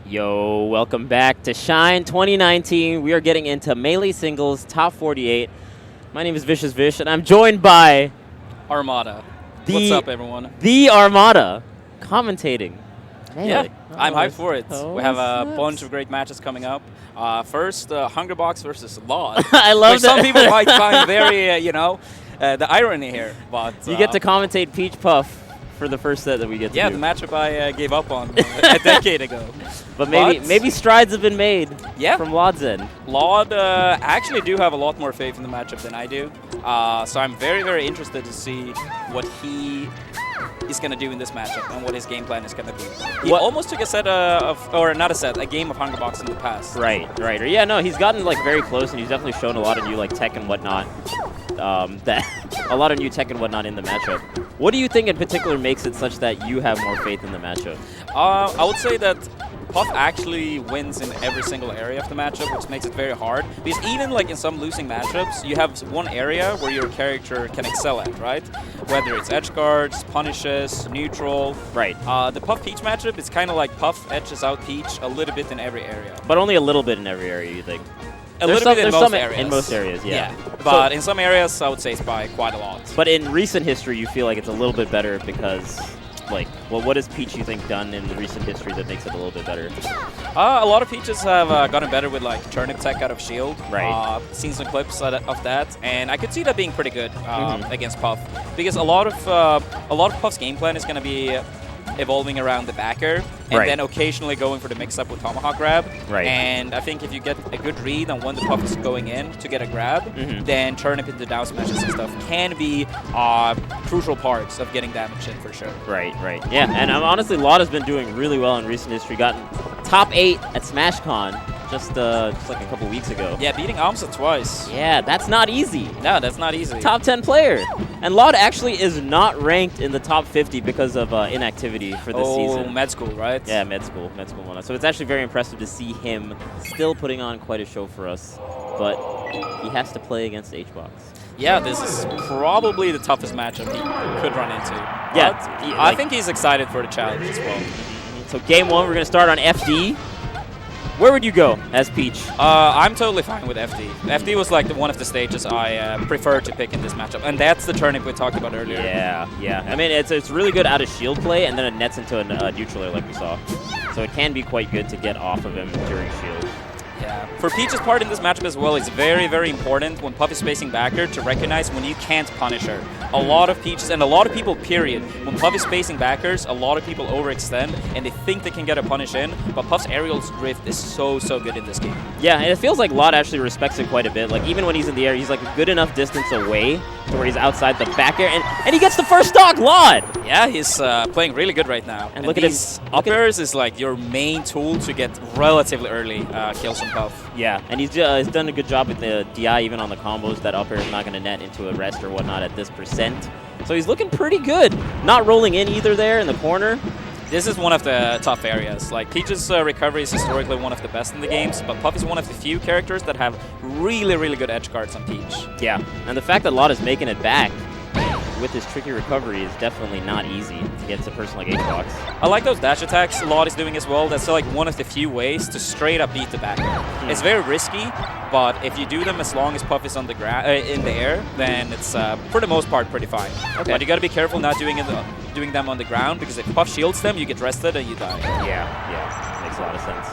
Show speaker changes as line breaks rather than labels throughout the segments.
Yo, welcome back to Shine 2019. We are getting into Melee Singles Top 48. My name is Vicious Vish, and I'm joined by
Armada. What's up, everyone?
The Armada, commentating. Melee.
Yeah, I'm hyped for it.
Oh,
we have a bunch of great matches coming up. First, Hungrybox versus lloD.
I love
which
that.
Some people might find very, the irony here. But
you get to commentate Peach Puff for the first set that we get to do.
Yeah, the matchup I gave up on a decade ago.
But maybe strides have been made from lloD's end.
lloD actually do have a lot more faith in the matchup than I do. So I'm very, very interested to see what he is going to do in this matchup and what his game plan is going to be. He almost took a set a game of Hungrybox in the past.
Right. Yeah, no, he's gotten very close, and he's definitely shown a lot of new tech and whatnot. A lot of new tech and whatnot in the matchup. What do you think in particular makes it such that you have more faith in the matchup?
I would say that Puff actually wins in every single area of the matchup, which makes it very hard. Because even in some losing matchups, you have one area where your character can excel at, right? Whether it's edge guards, punishes, neutral.
Right.
The Puff Peach matchup is kind of like Puff edges out Peach a little bit in every area.
But only a little bit in every area, you think?
A little bit in most areas.
In most areas, yeah.
But in some areas, I would say it's by quite a lot.
But in recent history, you feel like it's a little bit better because, what has Peach, you think, done in the recent history that makes it a little bit better?
A lot of Peaches have gotten better with turnip tech out of shield.
Right.
Seen some clips of that, and I could see that being pretty good against Puff, because a lot of Puff's game plan is going to be evolving around the backer, and then occasionally going for the mix-up with Tomahawk Grab.
Right.
And I think if you get a good read on when the Puff is going in to get a grab, then turnip into down smashes and stuff can be crucial parts of getting damage in for sure.
Right. Yeah, and honestly, lloD has been doing really well in recent history. Gotten top 8 at SmashCon just a couple weeks ago.
Yeah, beating Amsa twice.
Yeah, that's not easy.
No, that's not easy.
Top 10 player. And lloD actually is not ranked in the top 50 because of inactivity for this season.
Oh, med school, right?
Yeah, med school one. So it's actually very impressive to see him still putting on quite a show for us. But he has to play against Hbox.
Yeah, this is probably the toughest matchup he could run into.
Yeah,
I think he's excited for the challenge as well.
So game 1, we're going to start on FD. Where would you go as Peach?
I'm totally fine with FD. FD was one of the stages I prefer to pick in this matchup, and that's the turnip we talked about earlier.
Yeah. I mean, it's really good out of shield play, and then it nets into a neutral like we saw. So it can be quite good to get off of him during shield.
Yeah. For Peach's part in this matchup as well, it's very, very important when Puff is spacing backer to recognize when you can't punish her. A lot of Peaches, and a lot of people, period, when Puff is spacing backers, a lot of people overextend, and they think they can get a punish in, but Puff's aerial's drift is so good in this game.
Yeah, and it feels like lloD actually respects it quite a bit. Even when he's in the air, he's a good enough distance away to where he's outside the back air, and he gets the first stock, lloD!
Yeah, he's playing really good right now.
And look at his
up airs is your main tool to get relatively early kills from Puff.
Yeah, and he's done a good job with the DI, even on the combos. That up air is not going to net into a rest or whatnot at this percent. So he's looking pretty good. Not rolling in either there in the corner.
This is one of the tough areas. Peach's recovery is historically one of the best in the games, but Puff is one of the few characters that have really good edge guards on Peach.
Yeah, and the fact that lloD is making it back with his tricky recovery is definitely not easy against a person like Hbox.
I like those dash attacks lloD is doing as well. That's one of the few ways to straight up beat the backer. It's very risky, but if you do them as long as Puff is on the in the air, then it's for the most part pretty fine. Okay. But you got to be careful not doing them on the ground, because if Puff shields them, you get rested and you die.
Yeah, makes a lot of sense.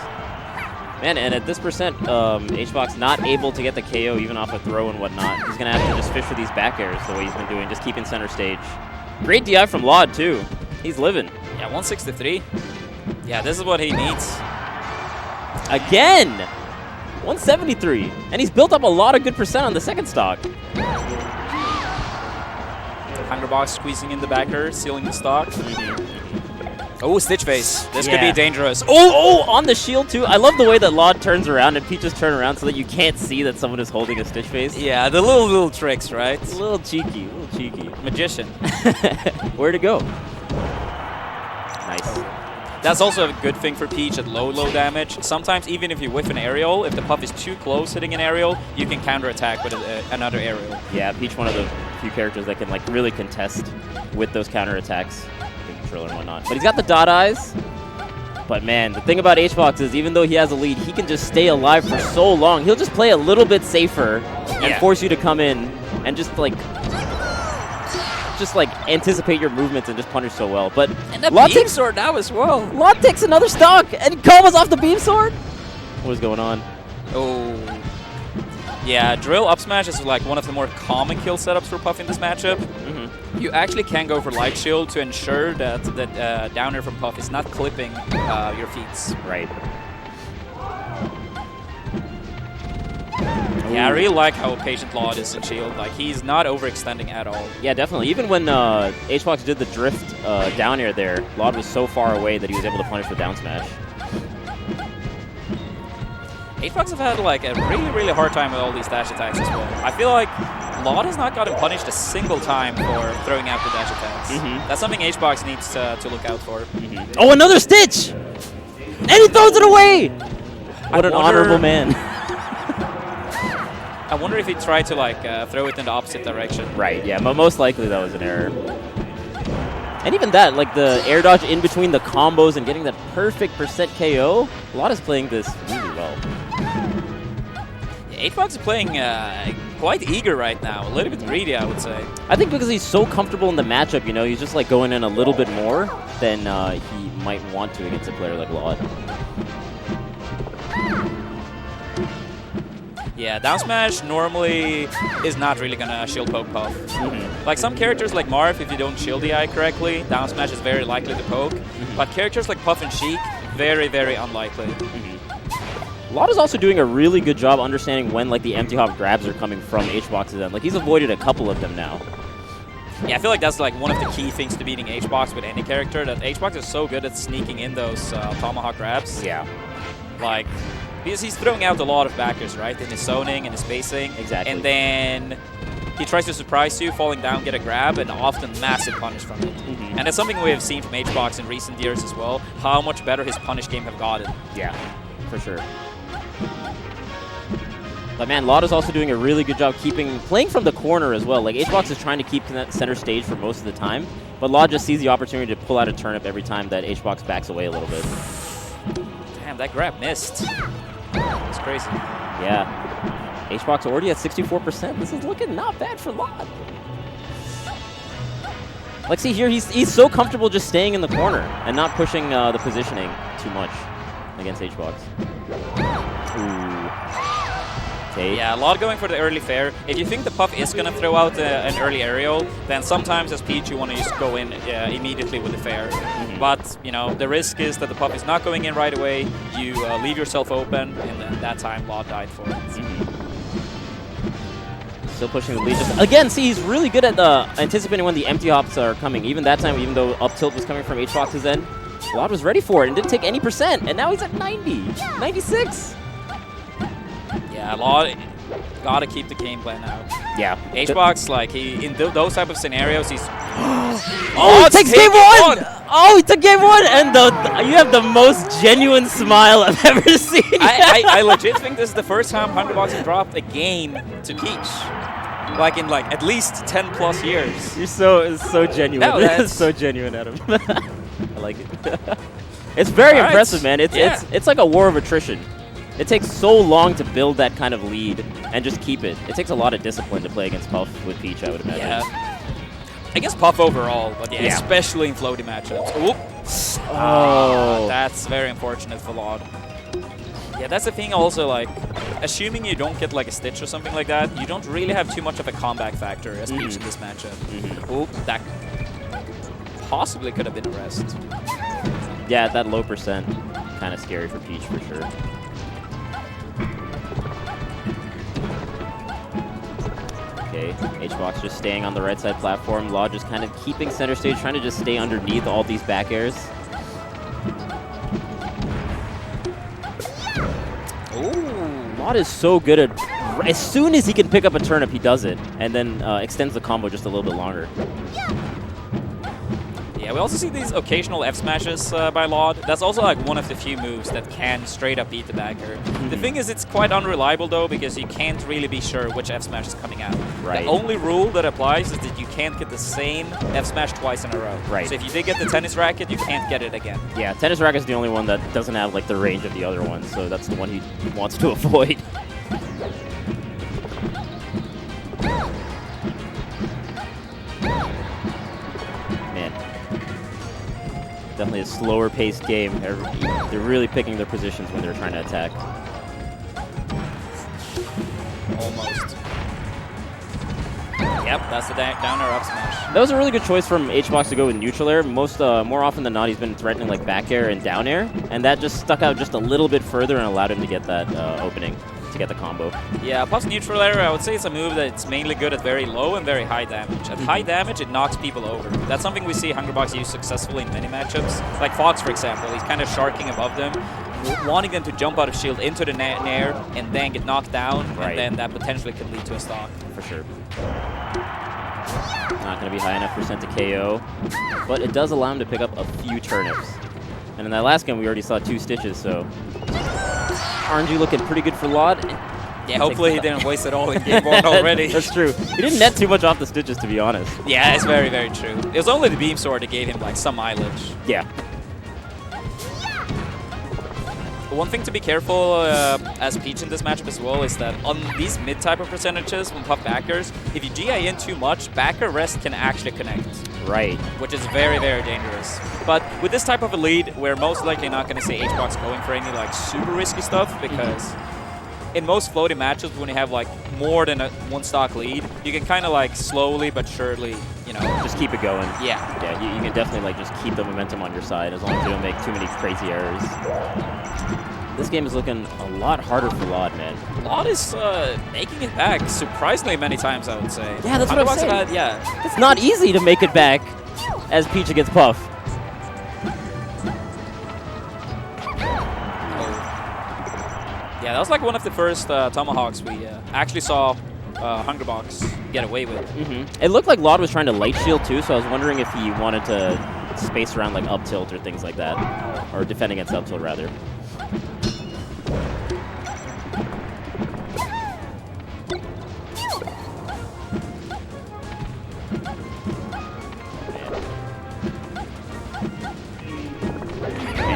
Man, and at this percent, Hbox not able to get the KO even off a throw and whatnot. He's going to have to just fish for these back airs the way he's been doing, just keeping center stage. Great DI from lloD, too. He's living.
Yeah, 163. Yeah, this is what he needs.
Again! 173. And he's built up a lot of good percent on the second stock.
Hungrybox squeezing in the backer, sealing the stock. Oh, Stitch Face. This could be dangerous.
Oh, on the shield, too. I love the way that lloD turns around and Peaches turn around so that you can't see that someone is holding a Stitch Face.
Yeah, the little tricks, right?
A little cheeky.
Magician.
Where to go? Nice.
That's also a good thing for Peach at low damage. Sometimes, even if you whiff an aerial, if the Puff is too close hitting an aerial, you can counterattack with another aerial.
Yeah, Peach, one of the few characters that can really contest with those counterattacks. Controller and whatnot. But he's got the dot eyes. But man, the thing about Hbox is even though he has a lead, he can just stay alive for so long. He'll just play a little bit safer and force you to come in and just like anticipate your movements and just punish so well. But
and the beam sword now as well.
lloD takes another stock and combos off the beam sword. What is going on?
Oh. Yeah, drill up smash is like one of the more common kill setups for Puff in this matchup. You actually can go for light shield to ensure that the down air from Puff is not clipping your feats.
Right.
Yeah, I really like how patient lloD is in shield. Like, he's not overextending at all.
Yeah, definitely. Even when Hbox did the drift down air there, lloD was so far away that he was able to punish with down smash.
Hbox have had like a really hard time with all these dash attacks as well. I feel like lloD has not gotten punished a single time for throwing out the dash attacks. That's something Hbox needs to look out for.
Oh, another Stitch! And he throws it away! What an honorable man.
I wonder if he tried to like throw it in the opposite direction.
Right, yeah, but most likely that was an error. And even that, like the air dodge in between the combos and getting that perfect percent KO, lloD is playing this really well.
Hbox is playing quite eager right now, a little bit greedy, I would say.
I think because he's so comfortable in the matchup, you know, he's just like going in a little bit more than he might want to against a player like lloD.
Yeah, down smash normally is not really gonna shield poke Puff. Like some characters like Marth, if you don't shield the eye correctly, down smash is very likely to poke. But characters like Puff and Sheik, very unlikely.
lloD is also doing a really good job understanding when like the empty hop grabs are coming from Hbox's end. Like he's avoided a couple of them now.
Yeah, I feel like that's like one of the key things to beating Hbox with any character, that Hbox is so good at sneaking in those tomahawk grabs.
Yeah.
Like, because he's throwing out a lot of backers, right? In his zoning and his spacing.
Exactly.
And then he tries to surprise you, falling down, get a grab, and often massive punish from it. And that's something we have seen from Hbox in recent years as well, how much better his punish game have gotten.
Yeah, for sure. But man, lloD is also doing a really good job playing from the corner as well. Like Hbox is trying to keep center stage for most of the time, but lloD just sees the opportunity to pull out a turnip every time that Hbox backs away a little bit.
Damn, that grab missed. It's crazy.
Yeah. Hbox already at 64%. This is looking not bad for lloD. Like, see here, he's so comfortable just staying in the corner and not pushing the positioning too much against Hbox. Ooh. Okay.
Yeah, lloD going for the early fair. If you think the Puff is going to throw out an early aerial, then sometimes as Peach you want to just go in immediately with the fair. But, you know, the risk is that the Puff is not going in right away. You leave yourself open, and then that time lloD died for it.
Still pushing the lead. Again, see, he's really good at anticipating when the empty hops are coming. Even that time, even though up tilt was coming from Hbox's end, lloD was ready for it and didn't take any percent. And now he's at 90, 96.
Yeah, lloD gotta keep the game plan out.
Yeah.
Hbox, like, in those type of scenarios, he's...
oh, he takes game one! Oh, he took game one! And you have the most genuine smile I've ever seen.
I legit think this is the first time Hungrybox has dropped a game to Peach. Like, in, like, at least 10+ years.
You're so genuine.
No,
that's so genuine, Adam. I like it. It's very impressive, man. It's like a war of attrition. It takes so long to build that kind of lead and just keep it. It takes a lot of discipline to play against Puff with Peach, I would imagine.
Yeah. I guess Puff overall, but yeah, especially in floaty matchups. Oop. Oh, that's very unfortunate for lloD. Yeah, that's the thing also, like, assuming you don't get like a Stitch or something like that, you don't really have too much of a comeback factor as Peach in this matchup. Oop, that possibly could have been a rest.
Yeah, that low percent, kind of scary for Peach for sure. Okay, Hbox just staying on the right side platform. lloD just kind of keeping center stage, trying to just stay underneath all these back airs. Ooh, lloD is so good at, as soon as he can pick up a turnip, he does it, and then extends the combo just a little bit longer.
Yeah, Yeah, we also see these occasional F smashes by lloD. That's also like one of the few moves that can straight up beat the backer. The thing is, it's quite unreliable though, because you can't really be sure which F smash is coming out.
Right.
The only rule that applies is that you can't get the same F smash twice in a row.
Right.
So if you did get the tennis racket, you can't get it again.
Yeah, tennis racket is the only one that doesn't have like the range of the other ones, so that's the one he wants to avoid. Man, definitely a slower paced game. They're really picking their positions when they're trying to attack.
Almost. Yep, that's the downer up smash.
That was a really good choice from Hbox to go with neutral air. More often than not, he's been threatening like back air and down air, and that just stuck out just a little bit further and allowed him to get that opening, to get the combo.
Yeah, plus neutral air, I would say it's a move that's mainly good at very low and very high damage. At high damage, it knocks people over. That's something we see Hungrybox use successfully in many matchups. Like Fox, for example, he's kind of sharking above them, wanting them to jump out of shield into the nair and then get knocked down, and then that potentially could lead to a stock.
For sure. Not going to be high enough percent to KO, but it does allow him to pick up a few turnips. And in that last game, we already saw 2 stitches, so RNG looking pretty good for lloD.
Yeah, hopefully he didn't waste it all in game 1 already.
That's true. He didn't net too much off the stitches, to be honest.
Yeah, it's very, very true. It was only the beam sword that gave him like some mileage.
Yeah.
One thing to be careful as Peach in this matchup as well is that on these mid type of percentages when Puff backers, if you GI in too much, backer rest can actually connect.
Right.
Which is very, very dangerous. But with this type of a lead, we're most likely not going to see Hbox going for any like super risky stuff, because in most floating matchups when you have like more than a 1 stock lead, you can kind of like slowly but surely, you know,
just keep it going.
Yeah.
Yeah, you can definitely like just keep the momentum on your side as long as you don't make too many crazy errors. This game is looking a lot harder for lloD, man.
lloD is making it back surprisingly many times, I would say.
Yeah, that's what I'm saying.
Yeah.
It's not easy to make it back as Peach against Puff.
Yeah, that was like one of the first tomahawks we actually saw Hungrybox get away with.
It looked like lloD was trying to light shield too, so I was wondering if he wanted to space around like up tilt or things like that, or defend against up tilt rather.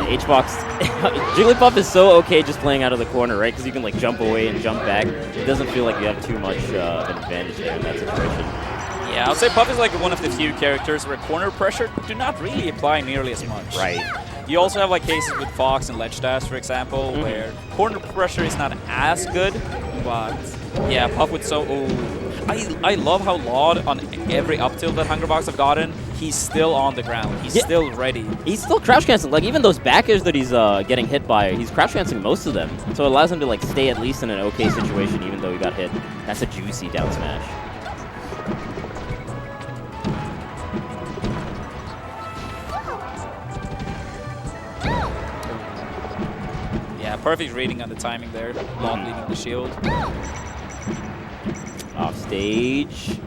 Hbox, Jigglypuff is so okay just playing out of the corner, right? Because you can like jump away and jump back. It doesn't feel like you have too much advantage there in that situation.
Yeah, I'll say Puff is like one of the few characters where corner pressure do not really apply nearly as much.
Right.
You also have like cases with Fox and lloD, for example, where corner pressure is not as good, but yeah, Puff with so... I love how lloD, on every up tilt that Hungrybox have gotten, he's still on the ground. He's still ready. He's
still crouch canceling. Like even those backers that he's getting hit by, he's crouch canceling most of them. So it allows him to like stay at least in an okay situation even though he got hit. That's a juicy down smash.
Yeah, perfect reading on the timing there. lloD leaving the shield.
Off stage.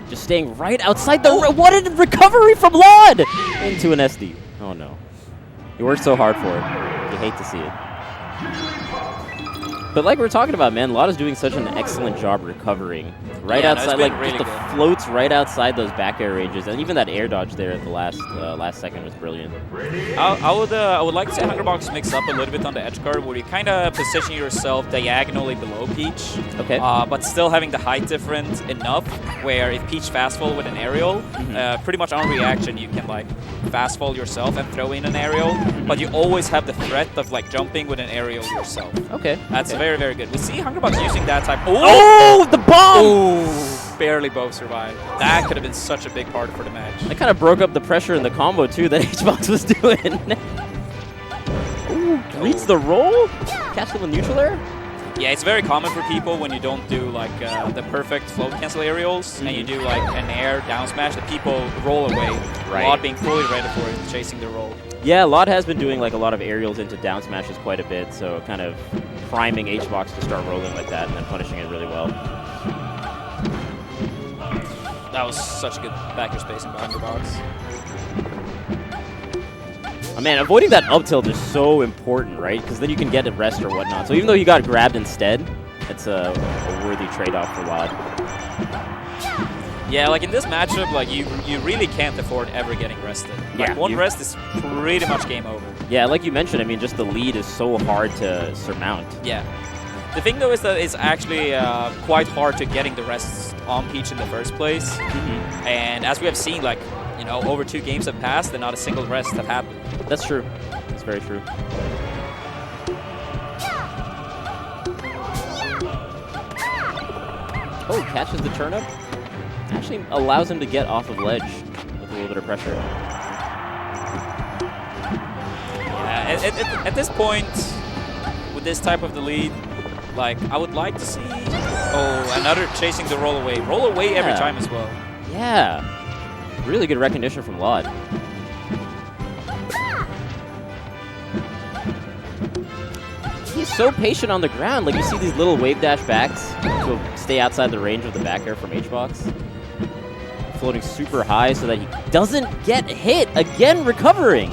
Just staying right outside the... What a recovery from lloD! Into an SD. Oh no. He worked so hard for it. You hate to see it. But like we were talking about, man, lloD is doing such an excellent job recovering. Right outside, like
really
just the floats right outside those back air ranges, and even that air dodge there at the last second was brilliant.
I would like to see Hungrybox mix up a little bit on the edge guard, where you kind of position yourself diagonally below Peach,
okay,
but still having the height difference enough where if Peach fast fall with an aerial, pretty much on reaction you can like fast fall yourself and throw in an aerial, but you always have the threat of like jumping with an aerial yourself.
Okay,
that's very, very good. We see Hungrybox using that type.
Oh, the bomb!
Ooh, barely both survived. That could have been such a big part for the match.
That kind of broke up the pressure in the combo too that Hbox was doing. Ooh, reads the roll? Catch the neutral air?
Yeah, it's very common for people when you don't do like the perfect float cancel aerials and you do like an air down smash that people roll away. lloD being fully ready for it, chasing the roll.
Yeah, lloD has been doing like a lot of aerials into down smashes quite a bit, so kind of priming Hbox to start rolling like that and then punishing it really well.
That was such good backer spacing by Hungrybox.
Oh, man, avoiding that up tilt is so important, right? Because then you can get a rest or whatnot. So even though he got grabbed instead, it's a worthy trade-off for lloD.
Yeah, like in this matchup, like you really can't afford ever getting rested. Like
Yeah,
one rest is pretty much game over.
Yeah, like you mentioned, I mean, just the lead is so hard to surmount.
Yeah. The thing though is that it's actually quite hard to getting the rests on Peach in the first place. And as we have seen, like, you know, over 2 games have passed and not a single rest have happened.
That's true. That's very true. Oh, catches the turnip. Actually allows him to get off of ledge with a little bit of pressure.
Yeah, at this point, with this type of the lead, like, I would like to see... Oh, another chasing the roll away. Roll away every time as well.
Yeah. Really good recognition from lloD. He's so patient on the ground. Like, you see these little wave dash backs to stay outside the range of the back air from Hbox. Floating super high so that he doesn't get hit. Again, recovering.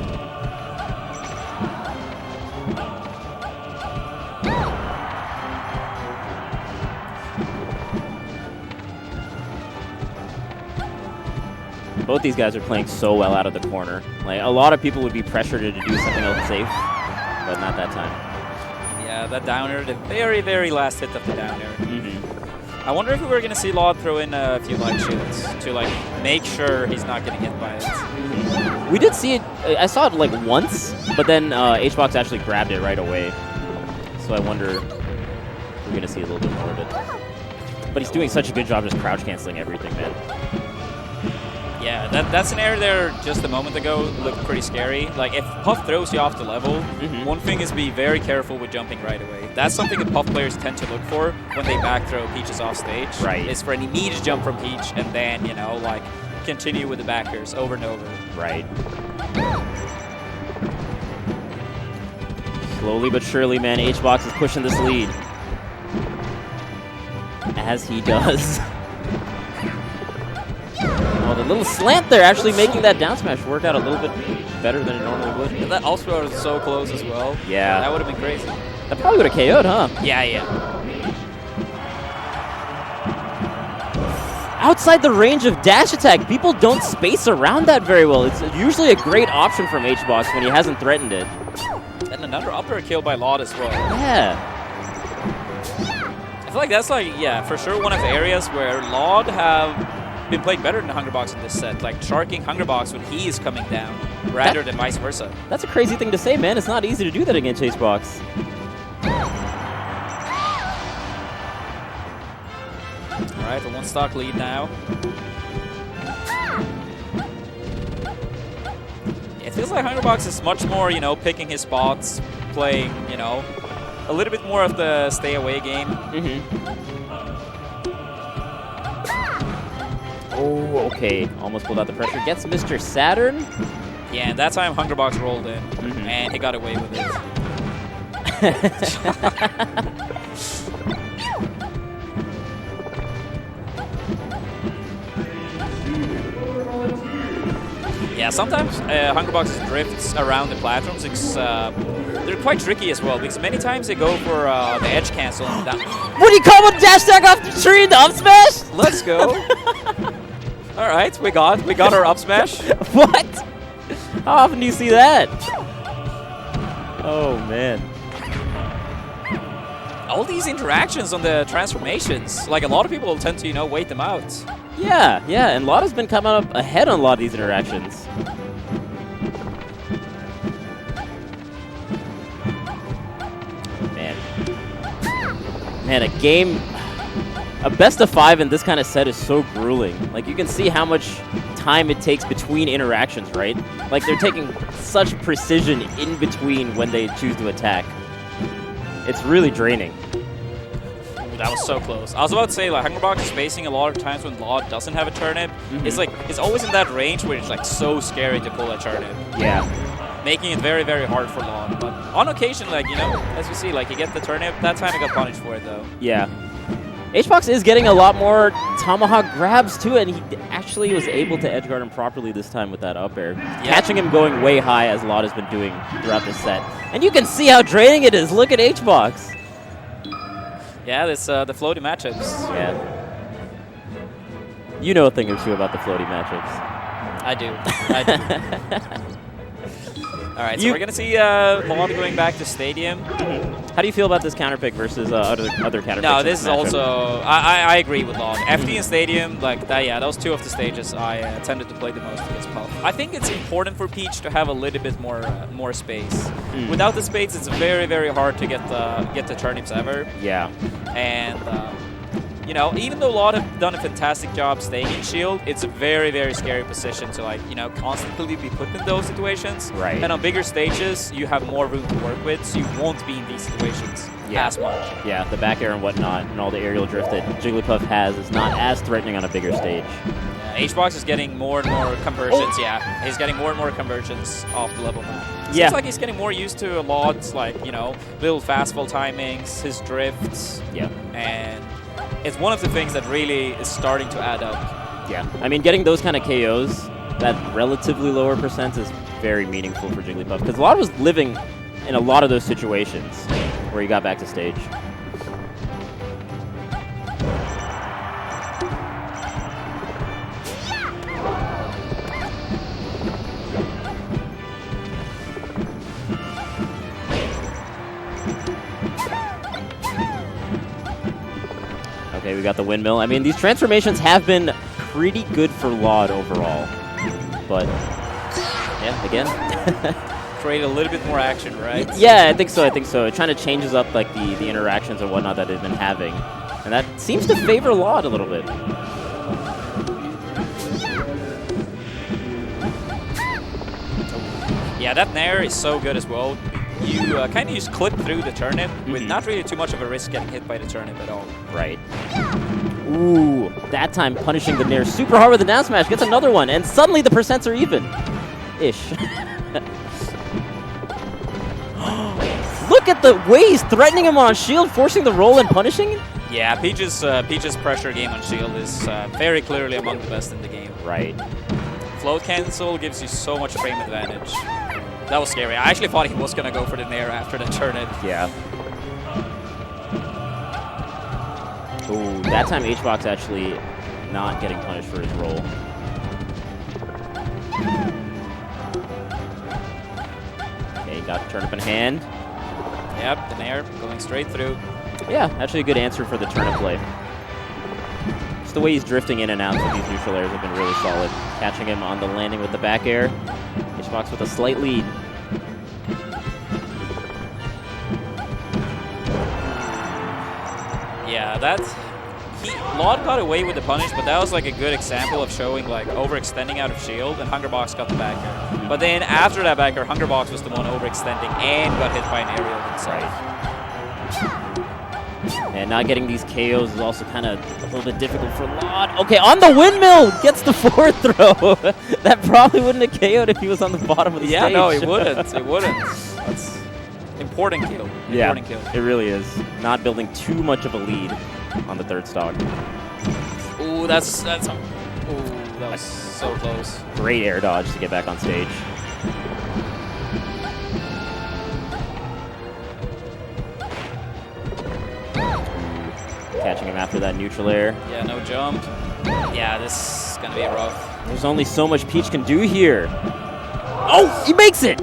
Both these guys are playing so well out of the corner. Like, a lot of people would be pressured to do something else safe, but not that time.
Yeah, that downer, the very, very last hit of the downer. I wonder if we were going to see lloD throw in a few light shields to, like, make sure he's not getting hit by it.
We did see it. I saw it, like, once, but then Hbox actually grabbed it right away. So I wonder if we're going to see a little bit more of it. But he's doing such a good job just crouch canceling everything, man.
Yeah, that scenario there just a moment ago looked pretty scary. Like, if Puff throws you off the level, one thing is be very careful with jumping right away. That's something that Puff players tend to look for when they back throw Peaches off stage.
Right.
Is for an immediate jump from Peach and then, you know, like, continue with the backers over and over.
Right. Slowly but surely, man, Hbox is pushing this lead. As he does. Oh, the little slant there actually making that down smash work out a little bit better than it normally would.
And that also was so close as well.
Yeah.
That would have been crazy.
That probably would have KO'd, huh?
Yeah.
Outside the range of dash attack, people don't space around that very well. It's usually a great option from Hbox when he hasn't threatened it.
And another upper kill by lloD as well.
Yeah.
I feel like that's like, yeah, for sure one of the areas where lloD have been playing better than Hungrybox in this set, like sharking Hungrybox when he is coming down, rather than vice versa.
That's a crazy thing to say, man. It's not easy to do that against Hbox.
All right, a 1-stock lead now. It feels like Hungrybox is much more, you know, picking his spots, playing, you know, a little bit more of the stay away game.
Oh, okay. Almost pulled out the pressure. Gets Mr. Saturn.
Yeah, and that time Hungrybox rolled in, and he got away with it. Yeah, sometimes Hungrybox's drifts around the platforms, they're quite tricky as well, because many times they go for the edge cancel. And
What do you call a dash attack off the tree in the up smash?
Let's go. All right, we got our up smash.
What? How often do you see that? Oh, man.
All these interactions on the transformations, like a lot of people tend to, you know, wait them out.
Yeah, and lloD has been coming up ahead on a lot of these interactions. Man, a best of 5 in this kind of set is so grueling. Like, you can see how much time it takes between interactions, right? Like, they're taking such precision in between when they choose to attack. It's really draining.
That was so close. I was about to say, like, Hungrybox is facing a lot of times when lloD doesn't have a turnip. It's like, it's always in that range where it's like so scary to pull a turnip.
Yeah.
Making it very, very hard for lloD. But on occasion, like, you know, as you see, like, you get the turnip. That time he got punished for it, though.
Yeah. Hbox is getting a lot more tomahawk grabs to it, and he actually was able to edgeguard him properly this time with that up air. Catching him going way high as lloD has been doing throughout this set. And you can see how draining it is. Look at Hbox.
Yeah, this the floaty matchups.
Yeah. You know a thing or two about the floaty matchups.
I do. All right, so we're going to see lloD going back to Stadium.
How do you feel about this counter pick versus other counter picks?
No, this is also... I agree with lloD. FD and Stadium, like, that, yeah, those two of the stages I tended to play the most against Puff. I think it's important for Peach to have a little bit more space. Without the space, it's very, very hard to get the turnips ever.
Yeah.
And... you know, even though lloD have done a fantastic job staying in shield, it's a very, very scary position to, like, you know, constantly be put in those situations.
Right.
And on bigger stages, you have more room to work with, so you won't be in these situations as much.
Yeah, the back air and whatnot, and all the aerial drift that Jigglypuff has is not as threatening on a bigger stage.
Hbox is getting more and more conversions, He's getting more and more conversions off the level now.
Yeah.
Seems like he's getting more used to lloD's, like, you know, little fastball timings, his drifts.
Yeah.
And it's one of the things that really is starting to add up.
Yeah. I mean, getting those kind of KOs, that relatively lower percent, is very meaningful for Jigglypuff. Because lloD was living in a lot of those situations where he got back to stage. Okay, we got the windmill. I mean, these transformations have been pretty good for lloD overall. But, yeah, again.
Create a little bit more action, right?
Yeah, I think so. It kind of changes up, like, the interactions and whatnot that they've been having. And that seems to favor lloD a little bit.
Yeah, that nair is so good as well. You kind of just clip through the turnip with not really too much of a risk getting hit by the turnip at all.
Right. Ooh, that time punishing the nair super hard with the down smash. Gets another one, and suddenly the percents are even. Ish. Look at the way he's threatening him on shield, forcing the roll and punishing.
Yeah, Peach's pressure game on shield is very clearly among the best in the game.
Right.
Float cancel gives you so much frame advantage. That was scary. I actually thought he was going to go for the nair after the turnip.
Yeah. Ooh, that time Hbox actually not getting punished for his roll. Okay, got the turnip in hand.
Yep, the nair going straight through.
Yeah, actually a good answer for the turnip play. Just the way he's drifting in and out with these neutral airs have been really solid. Catching him on the landing with the back air. Hbox with a slight lead.
Yeah, lloD got away with the punish, but that was like a good example of showing like overextending out of shield, and Hungrybox got the back air. But then after that back air, Hungrybox was the one overextending and got hit by an aerial himself.
And not getting these KOs is also kind of a little bit difficult for lloD. Okay, on the windmill! Gets the forward throw! That probably wouldn't have KO'd if he was on the bottom of the stage.
Yeah, no, it wouldn't. It wouldn't. That's important kill. Important kill.
It really is. Not building too much of a lead on the third stock.
Ooh, that was so close.
Great air dodge to get back on stage. Catching him after that neutral air.
Yeah, no jump. Yeah, this is gonna be rough.
There's only so much Peach can do here. Oh, he makes it!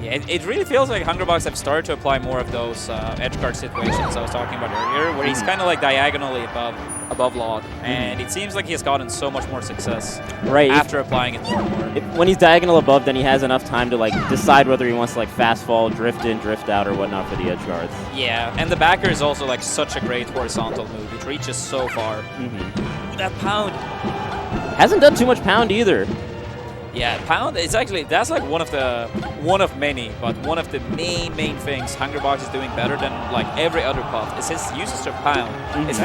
Yeah, it really feels like Hungrybox have started to apply more of those edge guard situations I was talking about earlier, where he's kind of like diagonally above lloD, and it seems like he has gotten so much more success after applying it more and more.
When he's diagonal above, then he has enough time to like decide whether he wants to like fast fall, drift in, drift out, or whatnot for the edge guards.
Yeah, and the backer is also like such a great horizontal move. It reaches so far. That pound
hasn't done too much pound either.
Yeah, pound is actually, that's like one of many, but one of the main things Hungrybox is doing better than like every other puff is his usage of pound. It's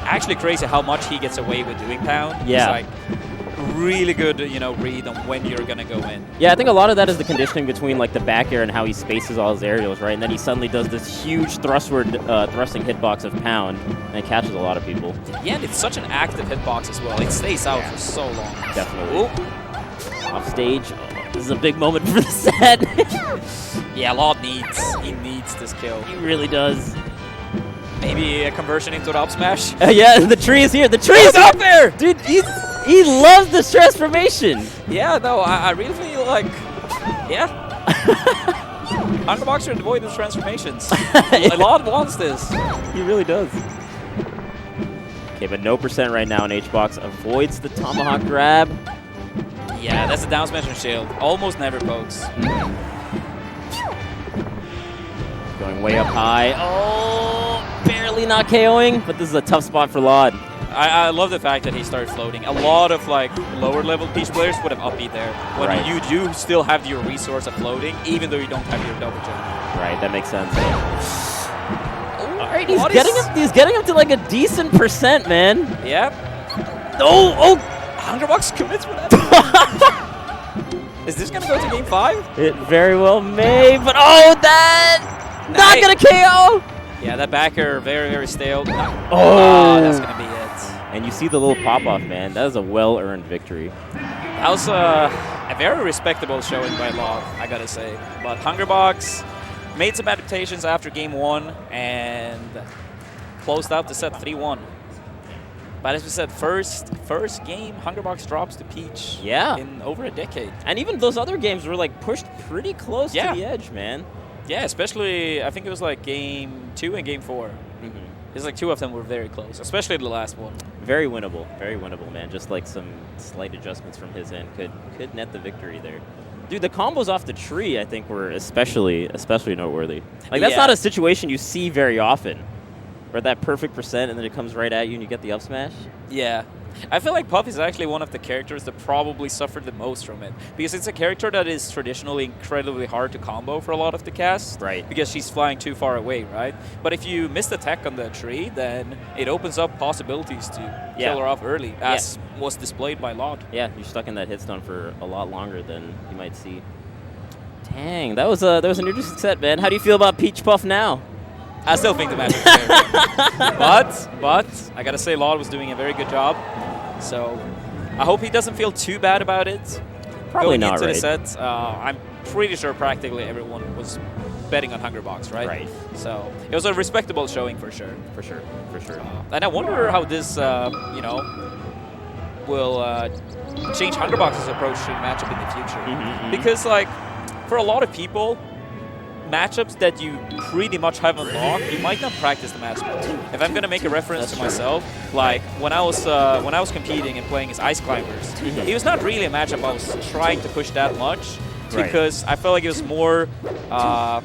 actually crazy how much he gets away with doing pound.
Yeah.
It's like really good, you know, read on when you're gonna go in.
Yeah, I think a lot of that is the conditioning between like the back air and how he spaces all his aerials, right? And then he suddenly does this huge thrusting hitbox of pound, and it catches a lot of people.
Yeah, and it's such an active hitbox as well. It stays out for so long.
Definitely.
Ooh.
Off stage. This is a big moment for the set.
Yeah, lloD needs this kill.
He really does.
Maybe a conversion into an up smash.
Yeah, the tree is here. The tree is
up there!
Dude, he loves this transformation.
Yeah, no, I really feel like, yeah. Hungrybox should avoid these transformations. lloD wants this.
He really does. Okay, but no percent right now in Hbox. Avoids the tomahawk grab.
Yeah, that's a down smash and shield. Almost never pokes.
Going way up high. Oh, barely not KOing, but this is a tough spot for lloD.
I love the fact that he started floating. A lot of like lower level Peach players would have upbeat there. When
Right.
you do still have your resource of floating, even though you don't have your double jump.
Right, that makes sense. All right,
lloD
he's getting up to like a decent percent, man.
Yeah.
Oh!
Hungrybox commits for that. Is this gonna go to game 5?
It very well may, but that not gonna KO.
Yeah, that backer very, very stale.
Oh,
that's gonna be it.
And you see the little pop off, man. That is a well-earned victory.
That was a very respectable showing by lloD, I gotta say. But Hungrybox made some adaptations after game 1 and closed out the set 3-1. But as we said, first game, Hungrybox drops to Peach in over a decade.
And even those other games were like pushed pretty close to the edge, man.
Yeah, especially, I think it was like game 2 and game 4. It's like 2 of them were very close, especially the last one.
Very winnable, man. Just like some slight adjustments from his end could net the victory there. Dude, the combos off the tree, I think, were especially noteworthy. Like, that's not a situation you see very often, where that perfect percent and then it comes right at you and you get the up smash.
Yeah. I feel like Puff is actually one of the characters that probably suffered the most from it. Because it's a character that is traditionally incredibly hard to combo for a lot of the cast.
Right.
Because she's flying too far away, right? But if you miss the tech on the tree, then it opens up possibilities to kill her off early, as was displayed by lloD.
Yeah, you're stuck in that hitstun for a lot longer than you might see. Dang, that was an interesting set, man. How do you feel about Peach Puff now?
I still think the match is fair. But I gotta say, lloD was doing a very good job. So I hope he doesn't feel too bad about it.
Probably
Going
not,
into
right?
the set, I'm pretty sure practically everyone was betting on Hungrybox, right?
Right.
So it was a respectable showing for sure.
For sure.
And I wonder how this, will change Hungrybox's approach to the matchup in the future. Because, like, for a lot of people, matchups that you pretty much have unlocked, you might not practice the matchup. If I'm gonna make a reference to myself, like when I was competing and playing as Ice Climbers, it was not really a matchup I was trying to push that much. Because I felt like it was more, a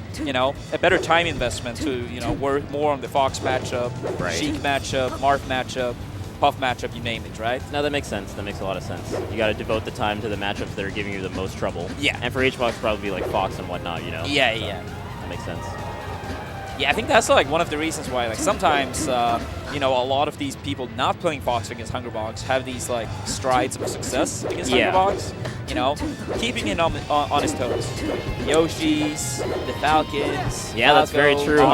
better time investment to, work more on the Fox matchup, Sheik matchup, Marth matchup, Puff matchup, you name it, right?
No, that makes sense. That makes a lot of sense. You got to devote the time to the matchups that are giving you the most trouble.
Yeah.
And for Hbox, probably like Fox and whatnot, you know?
Yeah,
so
yeah.
That makes sense.
Yeah, I think that's like one of the reasons why, like, sometimes, a lot of these people not playing Fox against Hungrybox have these, like, strides of success against Hungrybox. Keeping him on his toes. Yoshi's, the Falcons.
Yeah, that's very true.